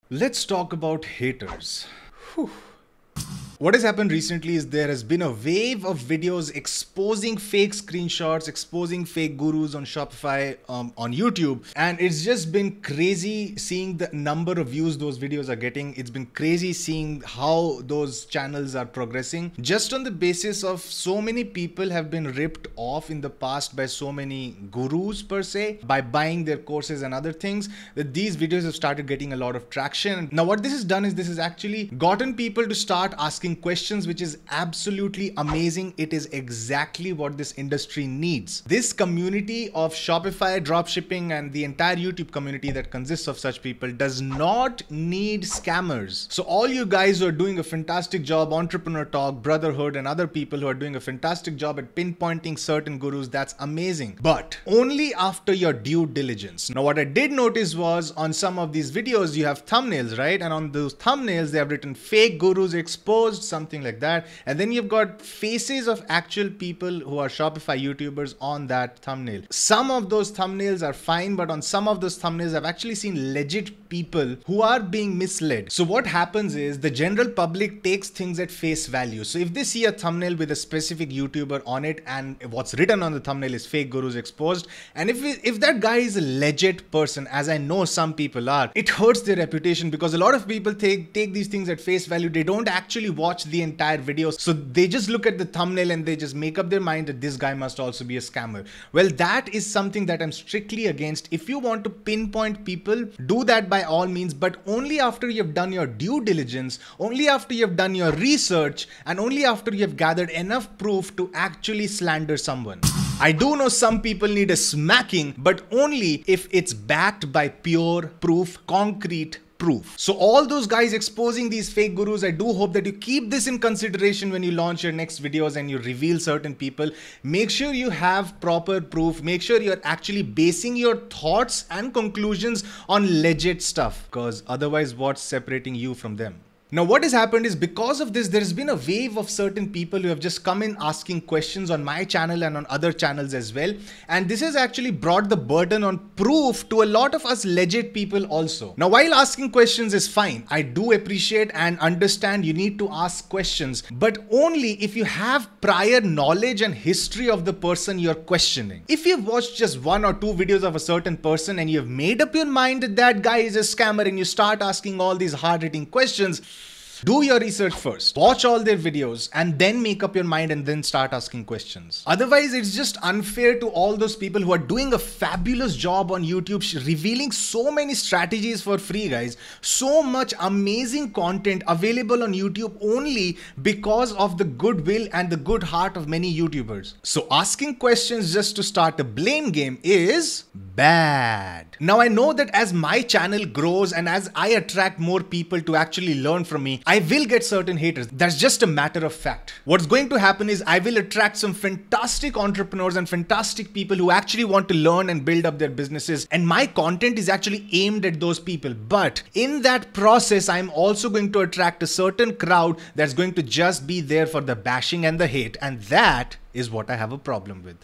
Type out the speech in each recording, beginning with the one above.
Let's talk about haters. Whew. What has happened recently is there has been a wave of videos exposing fake screenshots, exposing fake gurus on Shopify, on YouTube. And it's just been crazy seeing the number of views those videos are getting. It's been crazy seeing how those channels are progressing. Just on the basis of so many people have been ripped off in the past by so many gurus per se, by buying their courses and other things, that these videos have started getting a lot of traction. Now what this has done is this has actually gotten people to start asking questions, which is absolutely amazing. It is exactly what this industry needs. This community of Shopify dropshipping and the entire YouTube community that consists of such people does not need scammers. So all you guys who are doing a fantastic job, Entrepreneur Talk, Brotherhood, and other people who are doing a fantastic job at pinpointing certain gurus, that's amazing. But only after your due diligence. Now what I did notice was on some of these videos you have thumbnails, right? And on those thumbnails they have written fake gurus exposed, something like that, and then you've got faces of actual people who are Shopify YouTubers on that thumbnail. Some of those thumbnails are fine, but on some of those thumbnails I've actually seen legit people who are being misled. So what happens is the general public takes things at face value. So if they see a thumbnail with a specific YouTuber on it and what's written on the thumbnail is fake gurus exposed, and if that guy is a legit person, as I know some people are, it hurts their reputation, because a lot of people take these things at face value. They don't actually watch the entire video. So they just look at the thumbnail and they just make up their mind that this guy must also be a scammer. Well, that is something that I'm strictly against. If you want to pinpoint people, do that by all means, but only after you've done your due diligence, only after you've done your research, and only after you've gathered enough proof to actually slander someone. I do know some people need a smacking, but only if it's backed by pure proof, concrete proof. So all those guys exposing these fake gurus, I do hope that you keep this in consideration when you launch your next videos and you reveal certain people. Make sure you have proper proof. Make sure you're actually basing your thoughts and conclusions on legit stuff, because otherwise what's separating you from them? Now what has happened is, because of this, there has been a wave of certain people who have just come in asking questions on my channel and on other channels as well. And this has actually brought the burden on proof to a lot of us legit people also. Now while asking questions is fine, I do appreciate and understand you need to ask questions, but only if you have prior knowledge and history of the person you're questioning. If you've watched just 1 or 2 videos of a certain person and you've made up your mind that that guy is a scammer and you start asking all these hard-hitting questions, do your research first. Watch all their videos and then make up your mind and then start asking questions. Otherwise, it's just unfair to all those people who are doing a fabulous job on YouTube, revealing so many strategies for free, guys. So much amazing content available on YouTube only because of the goodwill and the good heart of many YouTubers. So asking questions just to start a blame game is bad. Now I know that as my channel grows and as I attract more people to actually learn from me, I will get certain haters. That's just a matter of fact. What's going to happen is I will attract some fantastic entrepreneurs and fantastic people who actually want to learn and build up their businesses. And my content is actually aimed at those people. But in that process, I'm also going to attract a certain crowd that's going to just be there for the bashing and the hate. And that is what I have a problem with.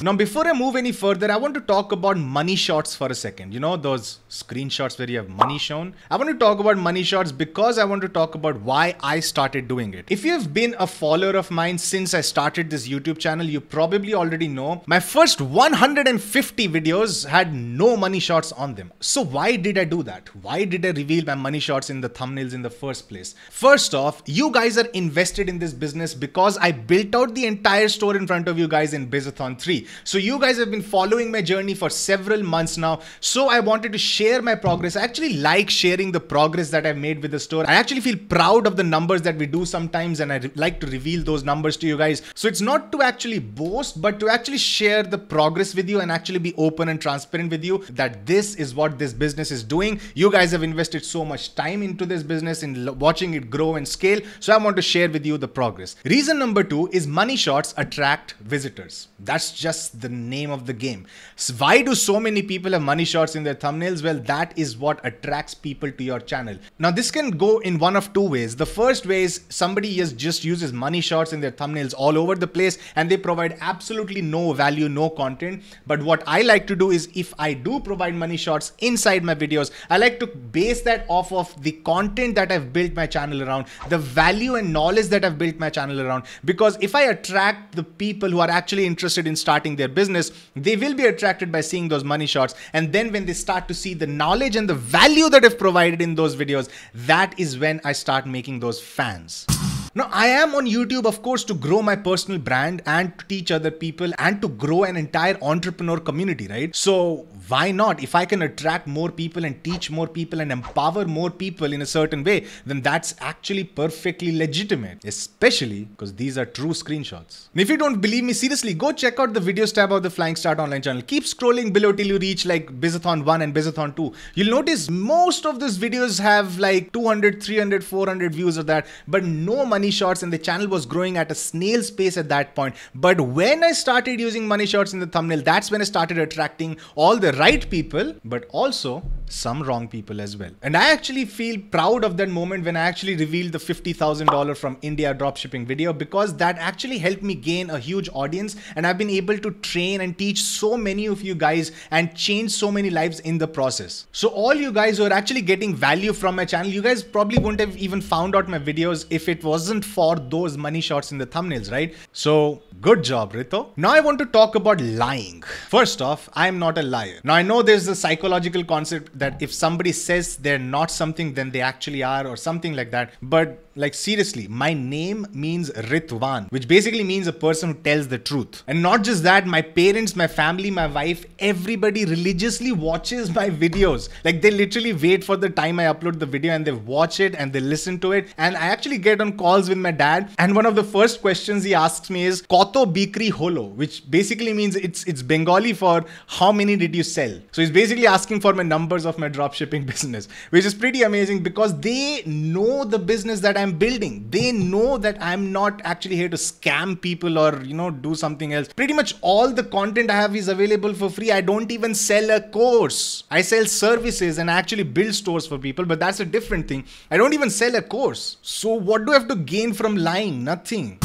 Now, before I move any further, I want to talk about money shots for a second. You know, those screenshots where you have money shown. I want to talk about money shots because I want to talk about why I started doing it. If you have been a follower of mine since I started this YouTube channel, you probably already know my first 150 videos had no money shots on them. So why did I do that? Why did I reveal my money shots in the thumbnails in the first place? First off, you guys are invested in this business because I built out the entire store in front of you guys in Bizathon 3. So you guys have been following my journey for several months now. So I wanted to share my progress. I actually like sharing the progress that I've made with the store. I actually feel proud of the numbers that we do sometimes, and I like to reveal those numbers to you guys. So it's not to actually boast, but to actually share the progress with you and actually be open and transparent with you that this is what this business is doing. You guys have invested so much time into this business, in watching it grow and scale. So I want to share with you the progress. Reason number 2 is money shots attract visitors. That's just just the name of the game. So why do so many people have money shots in their thumbnails? Well, that is what attracts people to your channel. Now, this can go in one of two ways. The first way is somebody just uses money shots in their thumbnails all over the place and they provide absolutely no value, no content. But what I like to do is, if I do provide money shots inside my videos, I like to base that off of the content that I've built my channel around, the value and knowledge that I've built my channel around. Because if I attract the people who are actually interested in starting their business, they will be attracted by seeing those money shots. And then when they start to see the knowledge and the value that I've provided in those videos, that is when I start making those fans. Now, I am on YouTube, of course, to grow my personal brand and to teach other people and to grow an entire entrepreneur community, right? So why not? If I can attract more people and teach more people and empower more people in a certain way, then that's actually perfectly legitimate, especially because these are true screenshots. And if you don't believe me, seriously, go check out the videos tab of the Flying Start Online channel. Keep scrolling below till you reach like Bizathon 1 and Bizathon 2. You'll notice most of those videos have like 200, 300, 400 views of that, but no money shots, and the channel was growing at a snail's pace at that point. But when I started using money shots in the thumbnail, that's when I started attracting all the right people, but also some wrong people as well. And I actually feel proud of that moment when I actually revealed the $50,000 from India dropshipping video, because that actually helped me gain a huge audience, and I've been able to train and teach so many of you guys and change so many lives in the process. So all you guys who are actually getting value from my channel, you guys probably wouldn't have even found out my videos if it wasn't for those money shots in the thumbnails, right? So good job, Rito. Now I want to talk about lying. First off, I am not a liar. Now I know there's a psychological concept that if somebody says they're not something, then they actually are, or something like that. But like seriously, my name means Ritwan, which basically means a person who tells the truth. And not just that, my parents, my family, my wife, everybody religiously watches my videos. Like they literally wait for the time I upload the video and they watch it and they listen to it. And I actually get on calls with my dad, and one of the first questions he asks me is Koto Bikri Holo, which basically means it's Bengali for how many did you sell. So he's basically asking for my numbers of my dropshipping business, which is pretty amazing because they know the business that I'm building. They know that I'm not actually here to scam people or, you know, do something else. Pretty much all the content I have is available for free. I don't even sell a course. I sell services and I actually build stores for people, but that's a different thing. I don't even sell a course. So what do I have to gain from lying? Nothing.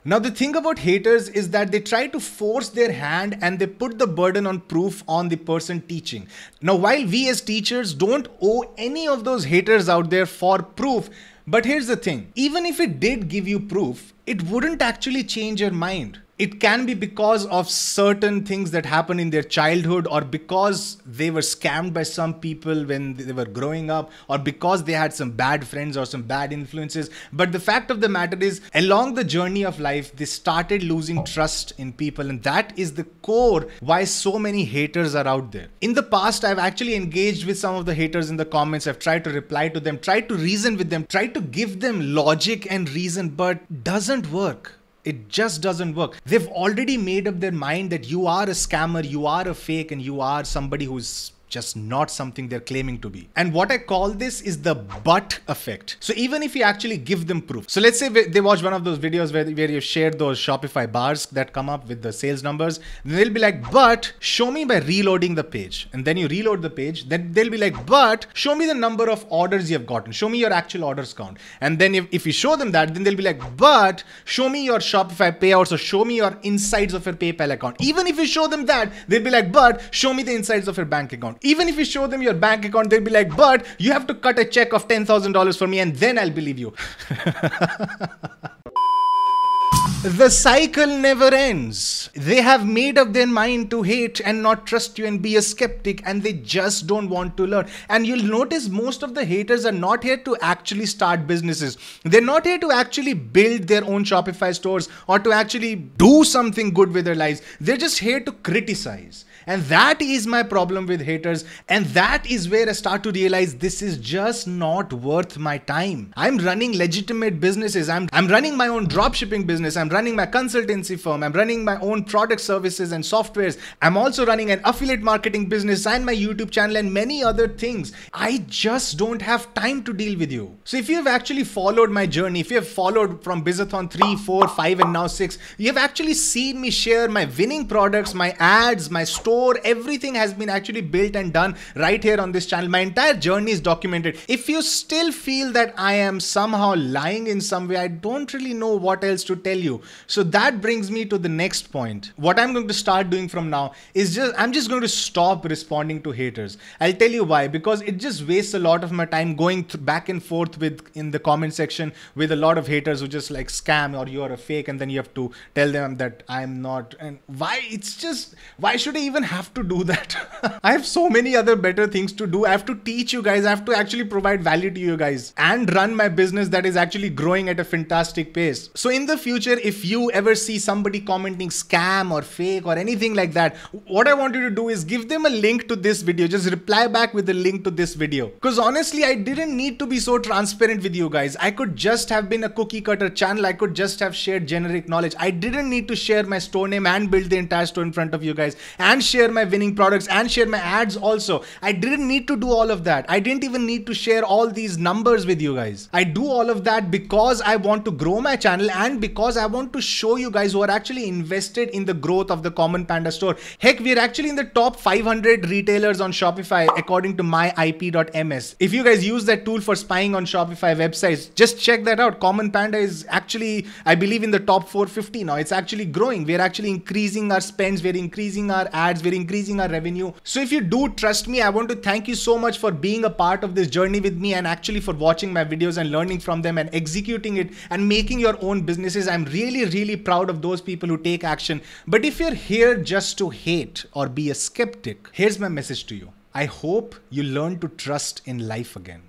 Now, the thing about haters is that they try to force their hand and they put the burden on proof on the person teaching. Now, while we as teachers don't owe any of those haters out there for proof, but here's the thing, even if it did give you proof, it wouldn't actually change your mind. It can be because of certain things that happen in their childhood, or because they were scammed by some people when they were growing up, or because they had some bad friends or some bad influences. But the fact of the matter is, along the journey of life, they started losing trust in people. And that is the core why so many haters are out there. In the past, I've actually engaged with some of the haters in the comments. I've tried to reply to them, tried to reason with them, tried to give them logic and reason, but doesn't work. It just doesn't work. They've already made up their mind that you are a scammer, you are a fake, and you are somebody who's just not something they're claiming to be. And what I call this is the but effect. So even if you actually give them proof. So let's say they watch one of those videos where you shared those Shopify bars that come up with the sales numbers. Then they'll be like, but show me by reloading the page. And then you reload the page. Then they'll be like, but show me the number of orders you have gotten. Show me your actual orders count. And then if you show them that, then they'll be like, but show me your Shopify payouts, or show me your insides of your PayPal account. Even if you show them that, they'll be like, but show me the insides of your bank account. Even if you show them your bank account, they'll be like, but you have to cut a check of $10,000 for me and then I'll believe you. The cycle never ends. They have made up their mind to hate and not trust you and be a skeptic, and they just don't want to learn. And you'll notice most of the haters are not here to actually start businesses. They're not here to actually build their own Shopify stores or to actually do something good with their lives. They're just here to criticize. And that is my problem with haters. And that is where I start to realize this is just not worth my time. I'm running legitimate businesses. I'm running my own dropshipping business. I'm running my consultancy firm. I'm running my own product services and softwares. I'm also running an affiliate marketing business and my YouTube channel and many other things. I just don't have time to deal with you. So if you have actually followed my journey, if you have followed from Bizathon 3, 4, 5 and now 6, you have actually seen me share my winning products, my ads, my store, everything has been actually built and done right here on this channel. My entire journey is documented. If you still feel that I am somehow lying in some way, I don't really know what else to tell you. So that brings me to the next point. What I'm going to start doing from now is I'm just going to stop responding to haters. I'll tell you why. Because it just wastes a lot of my time going back and forth in the comment section with a lot of haters who just like scam or you're a fake, and then you have to tell them that I'm not. And why should I even have to do that? I have so many other better things to do. I have to teach you guys. I have to actually provide value to you guys and run my business that is actually growing at a fantastic pace. So in the future, if you ever see somebody commenting scam or fake or anything like that, what I want you to do is give them a link to this video. Just reply back with a link to this video. Because honestly, I didn't need to be so transparent with you guys. I could just have been a cookie cutter channel. I could just have shared generic knowledge. I didn't need to share my store name and build the entire store in front of you guys and share my winning products and share my ads also. I didn't need to do all of that. I didn't even need to share all these numbers with you guys. I do all of that because I want to grow my channel and because I want to show you guys who are actually invested in the growth of the Common Panda store. Heck, we're actually in the top 500 retailers on Shopify according to myip.ms. If you guys use that tool for spying on Shopify websites, just check that out. Common Panda is actually, I believe, in the top 450 now. It's actually growing. We're actually increasing our spends. We're increasing our ads. We're increasing our revenue. So if you do trust me, I want to thank you so much for being a part of this journey with me and actually for watching my videos and learning from them and executing it and making your own businesses. I'm really, really proud of those people who take action. But if you're here just to hate or be a skeptic, here's my message to you. I hope you learn to trust in life again.